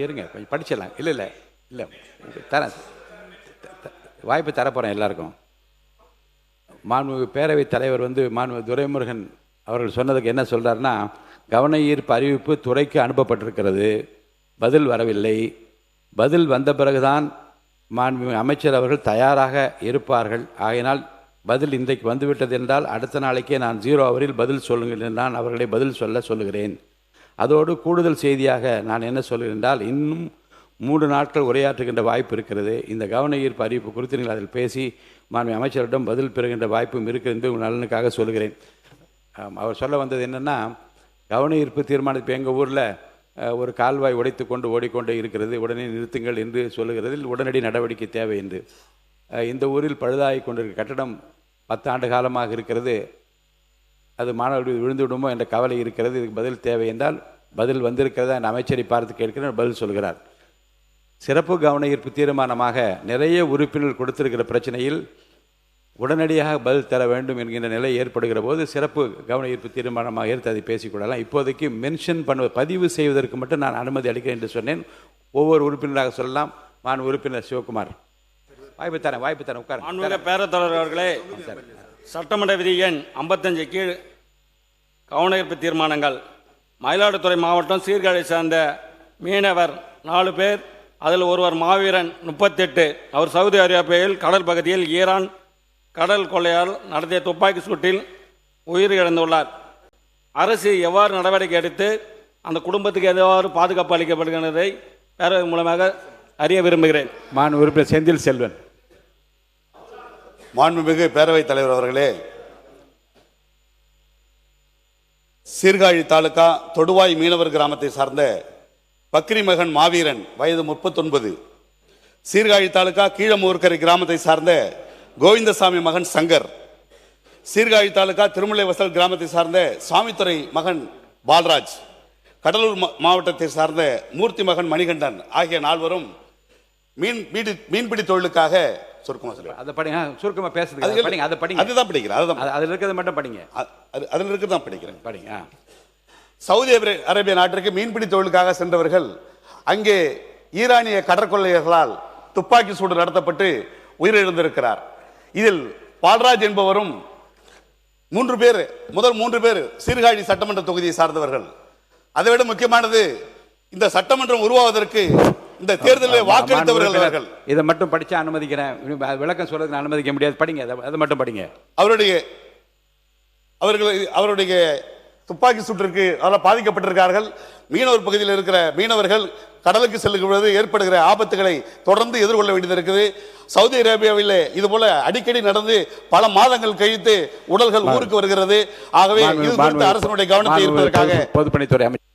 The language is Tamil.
இருங்க, கொஞ்சம் படிச்சிடலாம். இல்லை இல்லை இல்லை, தரேன், வாய்ப்பு தரப்போகிறேன் எல்லாருக்கும். மாண்புமிகு பேரவைத் தலைவர் மாண்புமிகு துரைமுருகன் அவர்கள் சொன்னதுக்கு என்ன சொல்கிறாருன்னா, கவன ஈர்ப்பு அறிவிப்பு துறைக்கு அனுப்பப்பட்டிருக்கிறது, பதில் வரவில்லை. பதில் வந்த பிறகுதான் மாண்புமிகு அமைச்சர் அவர்கள் தயாராக இருப்பார்கள். ஆகையினால் பதில் இன்றைக்கு வந்துவிட்டது என்றால் அடுத்த நாளைக்கே நான் 0 ஹவரில் பதில் சொல்லுங்கள், நான் அவர்களை பதில் சொல்லுகிறேன். அதோடு கூடுதல் செய்தியாக நான் என்ன சொல்கிறேன் என்றால், இன்னும் 3 நாட்கள் உரையாற்றுகின்ற வாய்ப்பு இருக்கிறது. இந்த கவன ஈர்ப்பு அறிவிப்பு குறித்து நீங்கள் அதில் பேசி மாண்புமிகு அமைச்சரிடம் பதில் பெறுகின்ற வாய்ப்பும் இருக்கிறது என்று உங்கள் நலனுக்காக சொல்கிறேன். அவர் சொல்ல வந்தது என்னென்னா, கவன ஈர்ப்பு தீர்மானத்தில் எங்கள் ஊரில் ஒரு கால்வாய் உடைத்து கொண்டு ஓடிக்கொண்டே இருக்கிறது, உடனே நிறுத்துங்கள் என்று சொல்லுகிறதில் உடனடி நடவடிக்கை தேவை என்று. இந்த ஊரில் பழுதாகி கொண்டிருக்கிற கட்டடம் 10 ஆண்டு காலமாக இருக்கிறது, அது மாணவர்கள் விழுந்து விடுமோ என்ற கவலை இருக்கிறது. இதுக்கு பதில் தேவை என்றால் பதில் வந்திருக்கிறதா என் அமைச்சரை பார்த்து கேட்கிறேன், பதில் சொல்கிறார். சிறப்பு கவன ஈர்ப்பு தீர்மானமாக நிறைய உறுப்பினர்கள் கொடுத்திருக்கிற பிரச்சனையில் உடனடியாக பதில் தர வேண்டும் என்கின்ற நிலை ஏற்படுகிற போது சிறப்பு கவன ஈர்ப்பு தீர்மானமாக எடுத்து அதை பேசிக்கொள்ளலாம். இப்போதைக்கு மென்ஷன் பதிவு செய்வதற்கு மட்டும் நான் அனுமதி அளிக்கிறேன் என்று சொன்னேன். ஒவ்வொரு உறுப்பினராக சொல்லலாம். மாண்பு உறுப்பினர் சிவகுமார். வாய்ப்பு தரேன் உட்கார். பேரவைத் தலைவர் அவர்களே, சட்டமன்ற விதி எண் 55 கீழ் கவன ஈர்ப்பு தீர்மானங்கள். மயிலாடுதுறை மாவட்டம் சீர்காழி சார்ந்த மீனவர் 4 பேர், அதில் ஒருவர் மாவீரன் 38, அவர் சவுதி அரேபியாவில் கடல் பகுதியில் ஈரான் கடல் கொள்ளையால் நடத்திய துப்பாக்கி சூட்டில் உயிரிழந்துள்ளார். அரசு எவ்வாறு நடவடிக்கை எடுத்து அந்த குடும்பத்துக்கு எவ்வாறு பாதுகாப்பு அளிக்கப்படுகிறதை பேரவை மூலமாக அறிய விரும்புகிறேன். மாண்பு உறுப்பினர் செந்தில் செல்வன். மாண்புமிகு பேரவைத் தலைவர் அவர்களே, சீர்காழி தாலுகா தொடுவாய் மீனவர் கிராமத்தை சார்ந்த பக்ரி மகன் மாவீரன் வயது 39, சீர்காழி தாலுகா கீழமூர்கரை கிராமத்தை சார்ந்த கோவிந்தசாமி மகன் சங்கர், சீர்காழி தாலுகா திருமலை வசல் கிராமத்தை சார்ந்த சாமித்துறை மகன் பால்ராஜ், கடலூர் மாவட்டத்தை சார்ந்த மூர்த்தி மகன் மணிகண்டன் ஆகிய 4வரும் மீன்பிடி தொழிலுக்காக சவுதி அரேபிய நாட்டிற்கு மீன்பிடி தொழிலுக்காக சென்றவர்கள் அங்கே ஈரானிய கடற்கொள்ளையர்களால் துப்பாக்கி சூடு நடத்தப்பட்டு உயிரிழந்திருக்கிறார். இதில் பால்ராஜ் என்பவரும் 3 பேர், முதல் 3 பேர் சீர்காழி சட்டமன்ற தொகுதியை சார்ந்தவர்கள். அதைவிட முக்கியமானது, இந்த சட்டமன்றம் உருவாவதற்கு இந்த தேர்தலில் வாக்களித்தவர்கள். இதை மட்டும் படிச்சா அனுமதிக்கிறேன், விளக்கம் சொல்றதுக்கு அனுமதிக்க முடியாது. படிங்க, அதை மட்டும் படிங்க. அவருடைய துப்பாக்கி சூட்டிற்கு பாதிக்கப்பட்டிருக்கிறார்கள். மீனவர் பகுதியில் இருக்கிற மீனவர்கள் கடலுக்கு செல்லும் பொழுது ஏற்படுகிற ஆபத்துகளை தொடர்ந்து எதிர்கொள்ள வேண்டியது இருக்குது. சவுதி அரேபியாவில் இது போல அடிக்கடி நடந்து பல மாதங்கள் கழித்து உடல்கள் ஊருக்கு வருகிறது. ஆகவே இது குறித்து அரசனுடைய கவனத்தை ஈர்ப்பதற்காக பொதுப்பணித்துறை அமைச்சர்